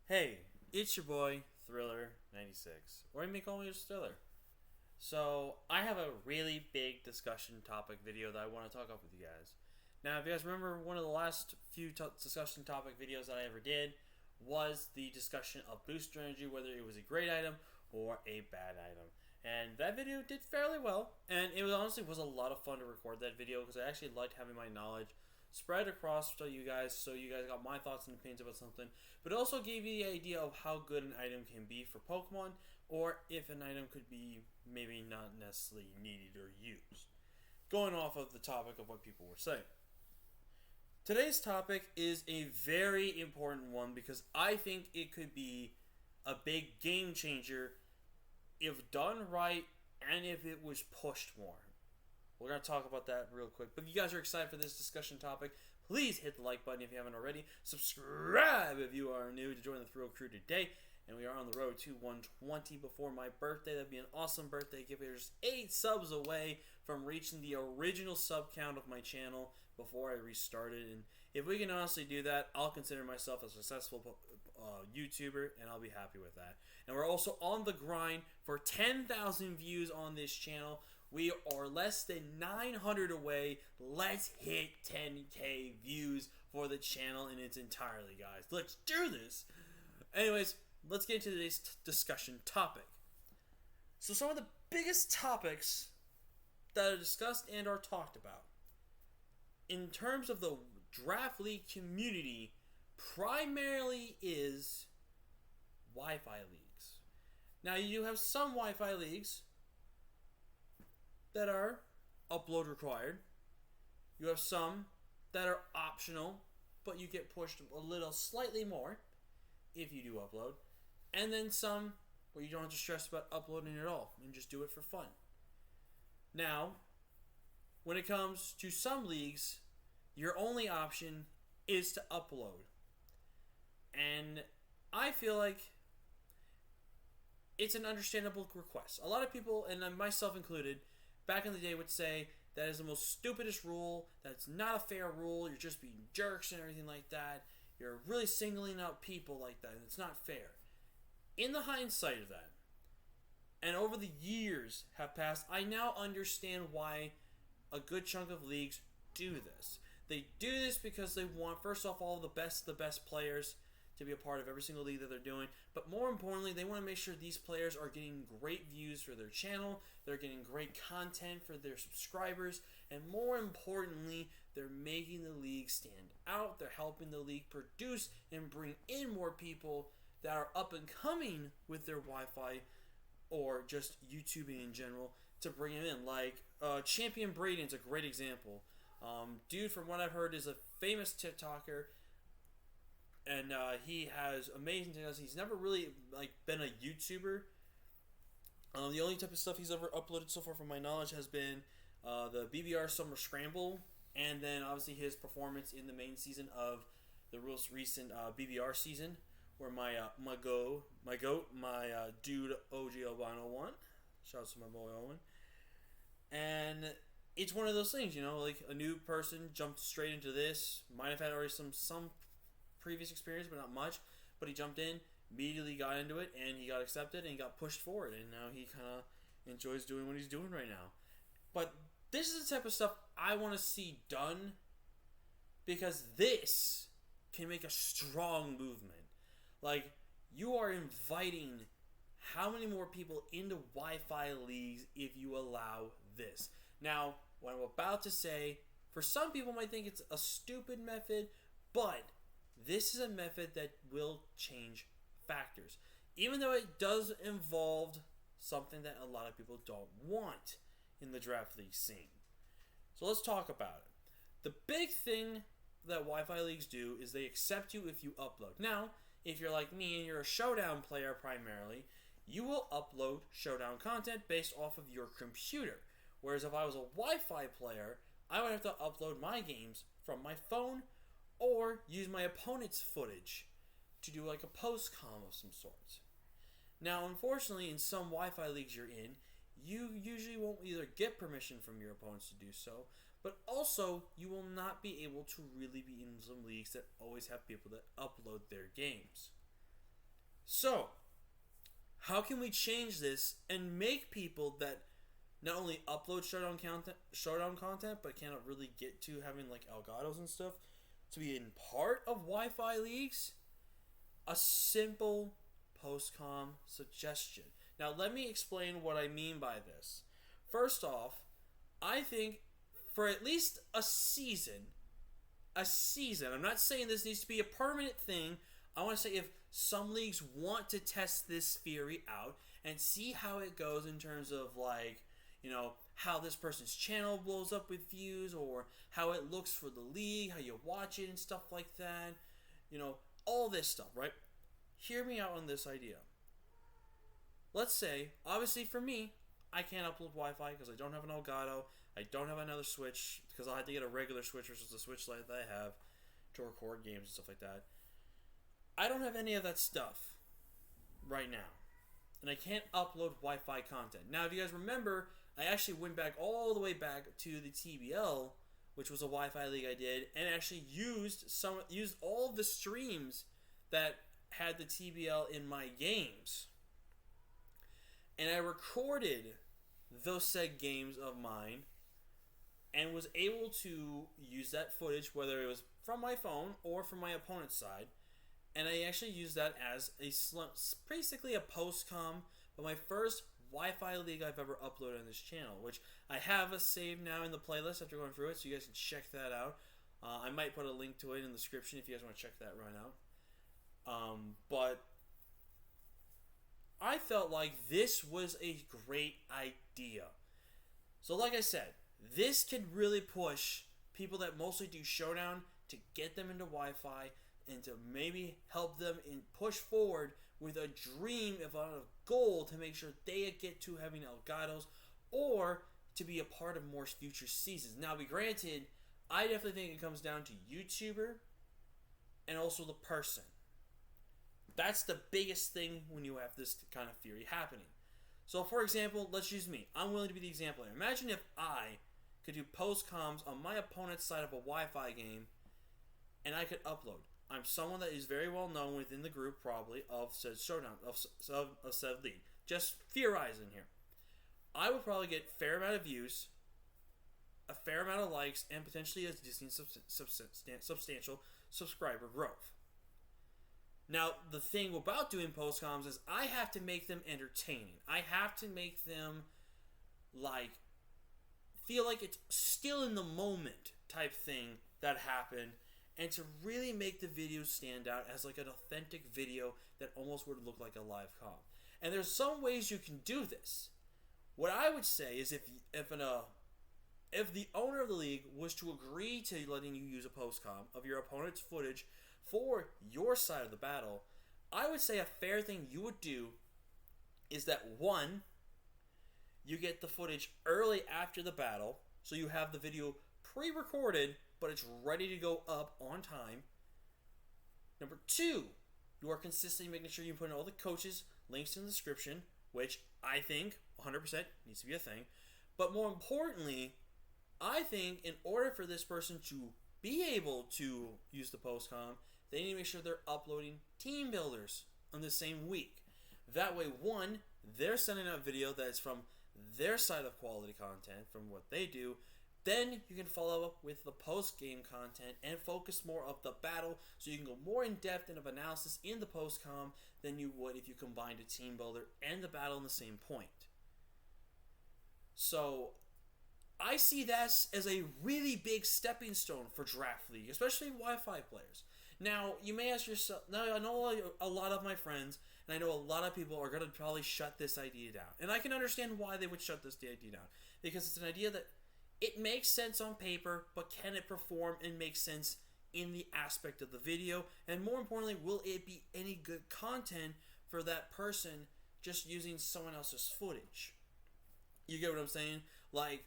Hey, it's your boy Thriller96, or you may call me just Thriller. So I have a really big discussion topic video that I want to talk about with you guys. Now, if you guys remember, one of the last few discussion topic videos that I ever did was the discussion of booster energy, whether it was a great item or a bad item. And that video did fairly well, and it was honestly was a lot of fun to record that video because I actually liked having my knowledge spread across to you guys, so you guys got my thoughts and opinions about something, but it also gave you the idea of how good an item can be for Pokemon, or if an item could be maybe not necessarily needed or used. Going off of the topic of what people were saying. Today's topic is a very important one because I think it could be a big game changer if done right and if it was pushed more. We're going to talk about that real quick. But if you guys are excited for this discussion topic, please hit the like button if you haven't already. Subscribe if you are new to join the Thrill Crew today. And we are on the road to 120 before my birthday. That'd be an awesome birthday gift. We're just 8 subs away from reaching the original sub count of my channel before I restarted. And if we can honestly do that, I'll consider myself a successful YouTuber, and I'll be happy with that. And we're also on the grind for 10,000 views on this channel. We are less than 900 away. Let's hit 10k views for the channel in its entirety, guys. Let's do this. Anyways, let's get into today's discussion topic. So some of the biggest topics that are discussed and are talked about in terms of the draft league community primarily is Wi-Fi leagues. Now, you do have some Wi-Fi leagues that are upload required. You have some that are optional, but you get pushed a little slightly more if you do upload. And then some where you don't have to stress about uploading at all and just do it for fun. Now, when it comes to some leagues, your only option is to upload. And I feel like it's an understandable request. A lot of people, and myself included, back in the day would say that is the most stupidest rule, that's not a fair rule, you're just being jerks and everything like that. You're really singling out people like that, and it's not fair. In the hindsight of that, and over the years have passed, I now understand why a good chunk of leagues do this. They do this because they want, first off, all of the best players to be a part of every single league that they're doing. But more importantly, they want to make sure these players are getting great views for their channel, they're getting great content for their subscribers, and more importantly, they're making the league stand out. They're helping the league produce and bring in more people that are up and coming with their Wi-Fi or just YouTubing in general to bring them in. Like Champion Braden's a great example. Dude, from what I've heard, is a famous TikToker, and he has amazing things. He's never really been a YouTuber. The only type of stuff he's ever uploaded so far, from my knowledge, has been the BBR Summer Scramble, and then obviously his performance in the main season of the most recent BBR season, where my dude OG Albino won. Shout out to my boy Owen. And it's one of those things, like a new person jumped straight into this. Might have had already some previous experience, but not much. But he jumped in, immediately got into it, and he got accepted and he got pushed forward. And now he kind of enjoys doing what he's doing right now. But this is the type of stuff I want to see done, because this can make a strong movement. Like, you are inviting how many more people into Wi-Fi leagues if you allow this? Now, what I'm about to say, for some people might think it's a stupid method, but this is a method that will change factors. Even though it does involve something that a lot of people don't want in the draft league scene. So let's talk about it. The big thing that Wi-Fi leagues do is they accept you if you upload. Now, if you're like me and you're a Showdown player primarily, you will upload Showdown content based off of your computer. Whereas if I was a Wi-Fi player, I would have to upload my games from my phone or use my opponent's footage to do like a postcom of some sort. Now, unfortunately, in some Wi-Fi leagues you're in, you usually won't either get permission from your opponents to do so, but also you will not be able to really be in some leagues that always have people that upload their games. So, how can we change this and make people that not only upload showdown content, but cannot really get to having like elgatos and stuff to be in part of Wi-Fi leagues? A simple postcom suggestion. Now, let me explain what I mean by this. First off, I think for at least a season, I'm not saying this needs to be a permanent thing. I want to say if some leagues want to test this theory out and see how it goes in terms of like, how this person's channel blows up with views, or how it looks for the league, how you watch it and stuff like that. All this stuff, right? Hear me out on this idea. Let's say, obviously for me, I can't upload Wi-Fi because I don't have an Elgato. I don't have another Switch because I had to get a regular Switch versus the Switch Lite that I have to record games and stuff like that. I don't have any of that stuff right now. And I can't upload Wi-Fi content. Now, if you guys remember, I actually went back all the way back to the TBL, which was a Wi-Fi league I did, and actually used all of the streams that had the TBL in my games. And I recorded those said games of mine and was able to use that footage, whether it was from my phone or from my opponent's side. And I actually used that as basically a postcom, but my first Wi-Fi league I've ever uploaded on this channel, which I have a save now in the playlist after going through it, so you guys can check that out. I might put a link to it in the description if you guys want to check that right out. But I felt like this was a great idea. So like I said, this can really push people that mostly do Showdown to get them into Wi-Fi and to maybe help them and push forward with a dream, if not a goal, to make sure they get to having Elgatos or to be a part of more future seasons. Now, be granted, I definitely think it comes down to YouTuber and also the person. That's the biggest thing when you have this kind of theory happening. So, for example, let's use me. I'm willing to be the example here. Imagine if I could do post-coms on my opponent's side of a Wi-Fi game and I could upload. I'm someone that is very well known within the group, probably, of said showdown, of said league. Just theorizing here. I would probably get a fair amount of views, a fair amount of likes, and potentially a decent substantial subscriber growth. Now, the thing about doing postcoms is I have to make them entertaining. I have to make them, feel like it's still in the moment type thing that happened, and to really make the video stand out as like an authentic video that almost would look like a live com. And there's some ways you can do this. What I would say is if the owner of the league was to agree to letting you use a postcom of your opponent's footage for your side of the battle, I would say a fair thing you would do is that, one, you get the footage early after the battle, so you have the video pre-recorded, but it's ready to go up on time. Number two, you are consistently making sure you put in all the coaches' links in the description, which I think 100% needs to be a thing. But more importantly, I think in order for this person to be able to use the postcom, they need to make sure they're uploading team builders on the same week. That way, one, they're sending out video that's from their side of quality content, from what they do. Then you can follow up with the post-game content and focus more of the battle, so you can go more in-depth and of analysis in the post-com than you would if you combined a team builder and the battle in the same point. So, I see that as a really big stepping stone for Draft League, especially Wi-Fi players. Now, you may ask yourself, now I know a lot of my friends, and I know a lot of people are going to probably shut this idea down. And I can understand why they would shut this idea down. Because it's an idea that it makes sense on paper, but can it perform and make sense in the aspect of the video? And more importantly, will it be any good content for that person just using someone else's footage? You get what I'm saying? Like,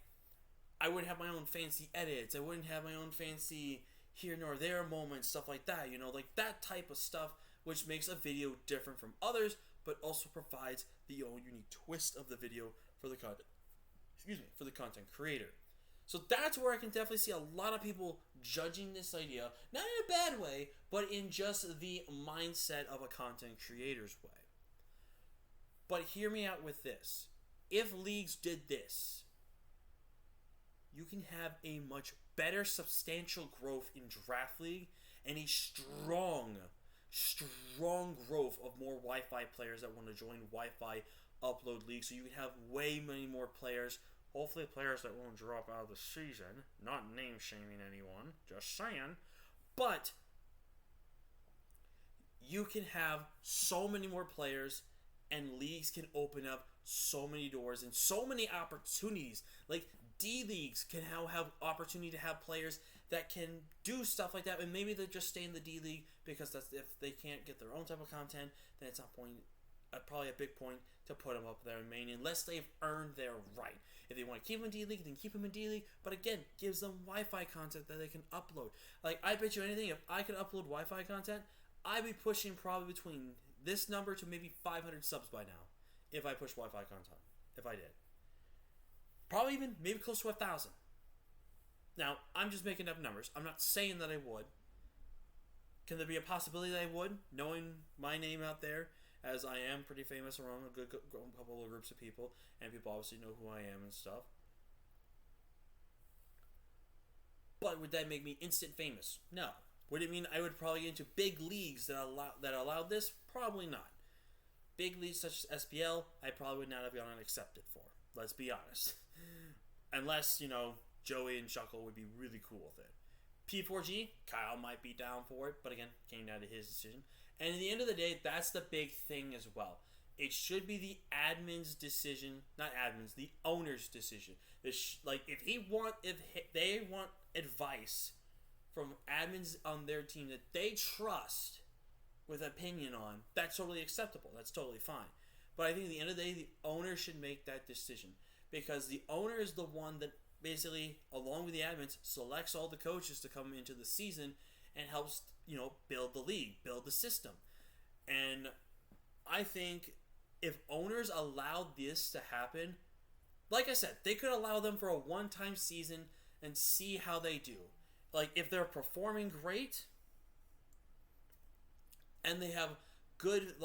I wouldn't have my own fancy edits. I wouldn't have my own fancy here nor there moments, stuff like that. Like that type of stuff, which makes a video different from others, but also provides the own unique twist of the video for the content. For the content creator. So that's where I can definitely see a lot of people judging this idea, not in a bad way, but in just the mindset of a content creator's way. But hear me out with this. If leagues did this, you can have a much better substantial growth in Draft League and a strong growth of more Wi-Fi players that want to join Wi-Fi upload league. So you can have way many more players. Hopefully players that won't drop out of the season. Not name shaming anyone. Just saying. But you can have so many more players, and leagues can open up so many doors and so many opportunities. Like D leagues can now have opportunity to have players that can do stuff like that, and maybe they just stay in the D league because that's, if they can't get their own type of content, then it's not probably a big point to put them up there in main, unless they've earned their right. If they want to keep them in D league, then keep them in D league. But again, gives them Wi-Fi content that they can upload. Like, I bet you anything, if I could upload Wi-Fi content, I'd be pushing probably between this number to maybe 500 subs by now. If I push Wi-Fi content, if I did, probably even maybe close to 1,000. Now, I'm just making up numbers. I'm not saying that I would. Can there be a possibility that I would, knowing my name out there, as I am pretty famous around a good couple of groups of people, and people obviously know who I am and stuff. But would that make me instant famous? No. Would it mean I would probably get into big leagues that allowed this? Probably not. Big leagues such as SPL, I probably would not have gotten accepted for. Let's be honest. Unless, Joey and Shuckle would be really cool with it. P4G, Kyle might be down for it, but again, came down to his decision. And at the end of the day, that's the big thing as well. It should be the admin's decision, not admin's, the owner's decision. If they want advice from admins on their team that they trust with opinion on, that's totally acceptable. That's totally fine. But I think at the end of the day, the owner should make that decision, because the owner is the one that basically, along with the admins, selects all the coaches to come into the season and helps, build the league, build the system. And I think if owners allowed this to happen, like I said, they could allow them for a one-time season and see how they do. Like, if they're performing great and they have good,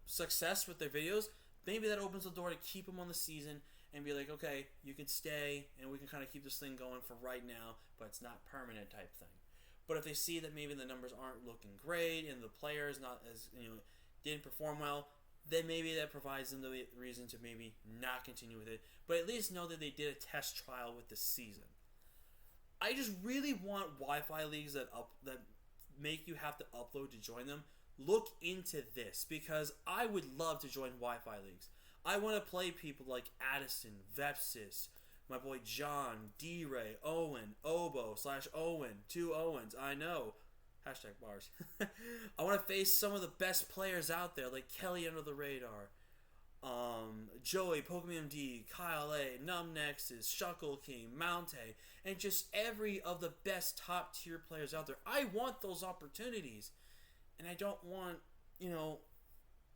success with their videos, maybe that opens the door to keep them on the season and be like, okay, you can stay and we can kind of keep this thing going for right now, but it's not permanent type thing. But if they see that maybe the numbers aren't looking great and the players not as, didn't perform well, then maybe that provides them the reason to maybe not continue with it, but at least know that they did a test trial with the season. I just really want Wi-Fi leagues that make you have to upload to join them. Look into this, because I would love to join Wi-Fi leagues. I want to play people like Addison, Vepsis, my boy John, D-Ray, Owen, Obo/Owen, 2 Owens, I know. Hashtag bars. I want to face some of the best players out there, like Kelly Under the Radar, Joey, Pokemon D, Kyle A, Numb Nexus, Shuckle King, Mountay, and just every of the best top tier players out there. I want those opportunities, and I don't want,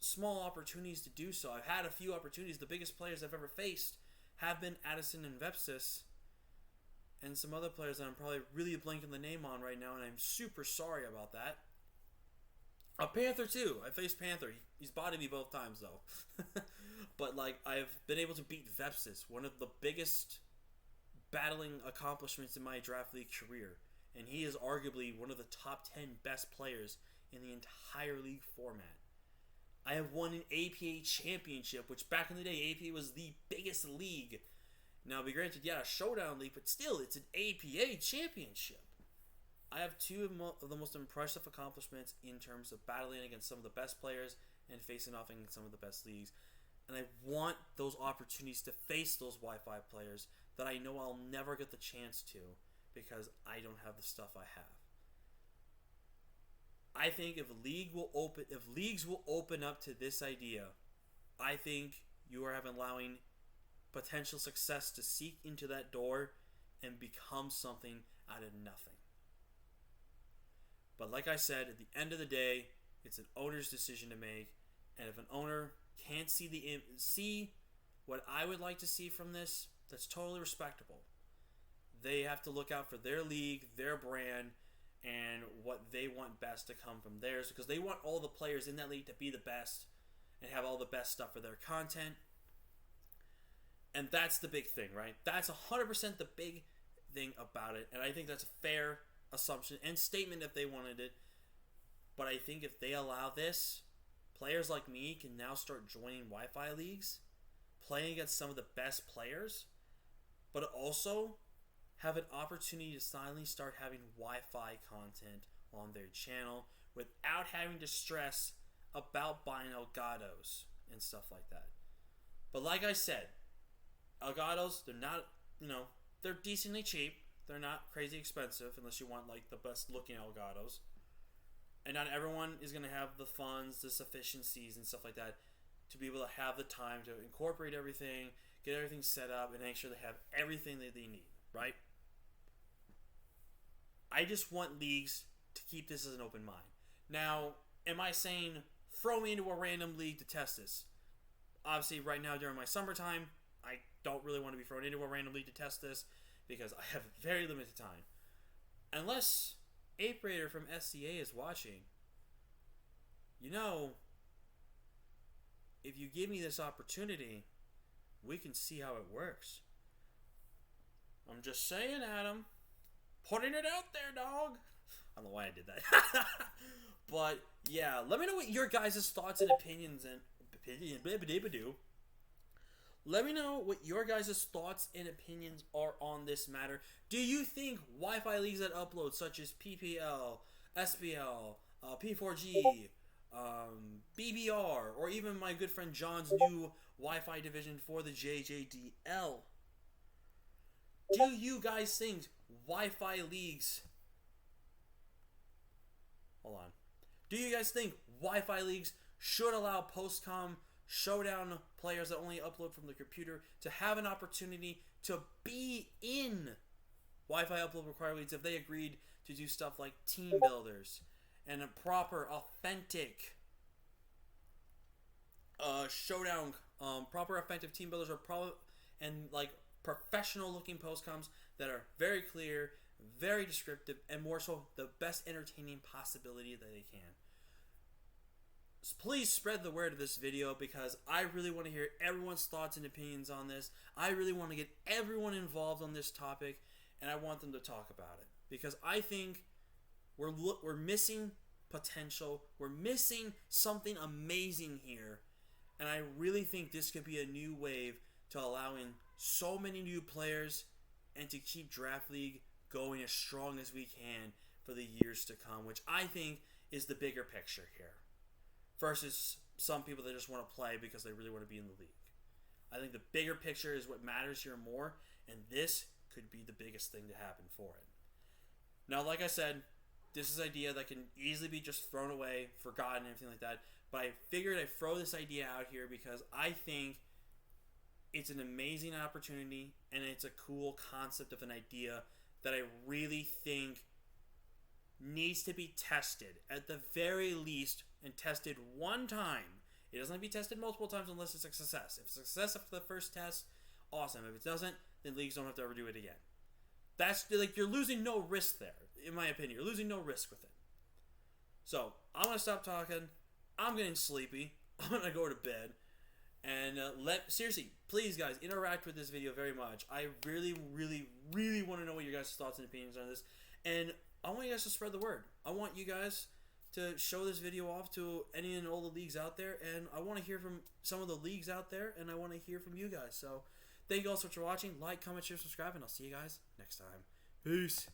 small opportunities to do so. I've had a few opportunities. The biggest players I've ever faced have been Addison and Vepsis, and some other players that I'm probably really blanking the name on right now, and I'm super sorry about that. A Panther too. I faced Panther. He's bodied me both times though. But I've been able to beat Vepsis, one of the biggest battling accomplishments in my draft league career, and he is arguably one of the top 10 best players in the entire league format. I have won an APA championship, which back in the day, APA was the biggest league. Now, be granted, a showdown league, but still, it's an APA championship. I have two of the most impressive accomplishments in terms of battling against some of the best players and facing off in some of the best leagues. And I want those opportunities to face those Wi-Fi players that I know I'll never get the chance to because I don't have the stuff I have. I think if leagues will open up to this idea, I think you are allowing potential success to seek into that door and become something out of nothing. But like I said, at the end of the day, it's an owner's decision to make, and if an owner can't see what I would like to see from this, that's totally respectable. they have to look out for their league, their brand, and what they want best to come from theirs, because they want all the players in that league to be the best and have all the best stuff for their content. And that's the big thing, right? That's 100% the big thing about it. And I think that's a fair assumption and statement if they wanted it. But I think if they allow this, players like me can now start joining Wi-Fi leagues, playing against some of the best players, but also have an opportunity to finally start having Wi-Fi content on their channel without having to stress about buying elgatos and stuff like that. But like I said, elgatos, they're not, they're decently cheap. They're not crazy expensive unless you want like the best looking elgatos. And not everyone is going to have the funds, the sufficiencies and stuff like that to be able to have the time to incorporate everything, get everything set up, and make sure they have everything that they need, right? I just want leagues to keep this as an open mind. Now, am I saying throw me into a random league to test this? Obviously, right now during my summertime, I don't really want to be thrown into a random league to test this because I have very limited time. Unless Ape Raider from SCA is watching, if you give me this opportunity, we can see how it works. I'm just saying, Adam. Putting it out there, dog. I don't know why I did that. But, yeah, let me know what your guys' thoughts and opinions and... Let me know what your guys' thoughts and opinions are on this matter. Do you think Wi-Fi leagues that upload, such as PPL, SPL, P4G, BBR, or even my good friend John's new Wi-Fi division for the JJDL, do you guys think Wi-Fi leagues... Hold on. Do you guys think Wi-Fi leagues should allow postcom showdown players that only upload from the computer to have an opportunity to be in Wi-Fi upload required leagues if they agreed to do stuff like team builders and a proper, authentic showdown, proper, effective team builders and like professional looking postcoms that are very clear, very descriptive, and more so the best entertaining possibility that they can. Please spread the word of this video because I really want to hear everyone's thoughts and opinions on this. I really want to get everyone involved on this topic, and I want them to talk about it because I think we're missing potential. We're missing something amazing here, and I really think this could be a new wave to allow in so many new players and to keep Draft League going as strong as we can for the years to come, which I think is the bigger picture here. Versus some people that just want to play because they really want to be in the league. I think the bigger picture is what matters here more, and this could be the biggest thing to happen for it. Now, like I said, this is an idea that can easily be just thrown away, forgotten, and everything like that, but I figured I'd throw this idea out here because I think it's an amazing opportunity, and it's a cool concept of an idea that I really think needs to be tested at the very least, and tested one time. It doesn't have to be tested multiple times unless it's a success. If it's a success after the first test, awesome. If it doesn't, then leagues don't have to ever do it again. That's like, you're losing no risk there, in my opinion. You're losing no risk with it. So I'm gonna stop talking. I'm getting sleepy. I'm gonna go to bed. And seriously, please guys, interact with this video very much. I really, really, really want to know what your guys' thoughts and opinions on this. And I want you guys to spread the word. I want you guys to show this video off to any and all the leagues out there. And I want to hear from some of the leagues out there. And I want to hear from you guys. So thank you all so much for watching. Like, comment, share, subscribe. And I'll see you guys next time. Peace.